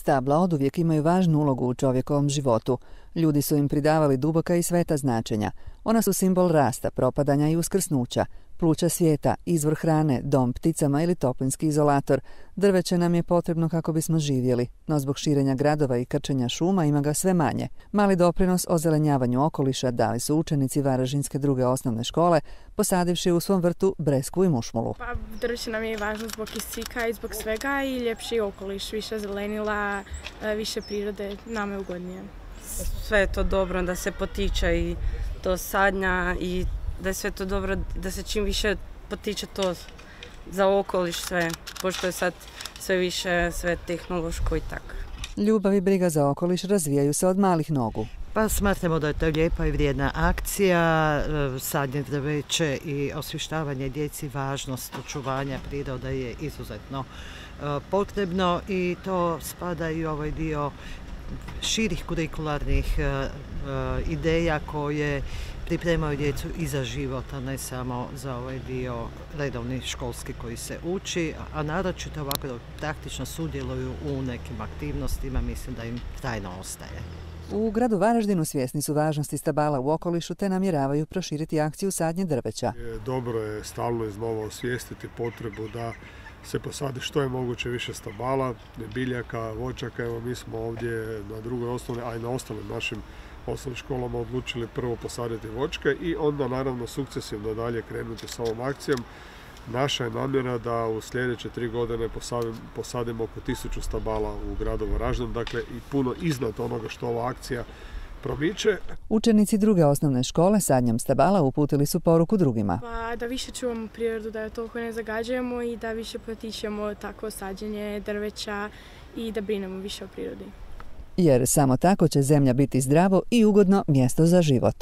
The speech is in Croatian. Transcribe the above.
Stabla oduvijek imaju važnu ulogu u čovjekovom životu. Ljudi su im pridavali duboka i sveta značenja. Ona su simbol rasta, propadanja i uskrsnuća, pluća svijeta, izvor hrane, dom pticama ili toplinski izolator. Drveće nam je potrebno kako bismo živjeli, no zbog širenja gradova i krčenja šuma ima ga sve manje. Mali doprinos ozelenjavanju okoliša dali su učenici Varaždinske druge osnovne škole, posadivši u svom vrtu breskvu i mušmulu. Pa drveće nam je važno zbog kisika i zbog svega i ljepši okoliš, više zelenila, više prirode, nama je ugodnije. Sve je to dobro da se potiče i to sadnja i da je sve to dobro, da se čim više potiče to za okoliš sve, pošto je sad sve više sve tehnološko i tako. Ljubav i briga za okoliš razvijaju se od malih nogu. Pa smatramo da je to lijepa i vrijedna akcija, sadnje drveće i osvještavanje djeci važnost očuvanja prirode je izuzetno potrebno i to spada i ovaj dio širih kurikularnih ideja koje pripremaju djecu i za život, a ne samo za ovaj dio redovni školski koji se uči, a naročito ovako da praktično sudjeluju u nekim aktivnostima, mislim da im trajno ostaje. U gradu Varaždinu svjesni su važnosti stabala u okolišu te namjeravaju proširiti akciju sadnje drveća. Dobro je stalno iznova osvijestiti potrebu da se posadi što je moguće više stabala, biljaka, voćaka. Evo mi smo ovdje na drugoj osnovnoj, a i na ostalim našim osnovnim školama odlučili prvo posaditi voćke i onda naravno sukcesivno dalje krenuti s ovom akcijom. Naša je namjera da u sljedeće 3 godine posadimo oko 1000 stabala u gradu Varaždinu, dakle i puno iznad onoga što ova akcija promiče. Učenici druge osnovne škole sadnjom stabala uputili su poruku drugima. Pa da više čuvamo prirodu, da je toliko ne zagađujemo i da više potičemo takvo sađenje drveća i da brinemo više o prirodi. Jer samo tako će zemlja biti zdravo i ugodno mjesto za život.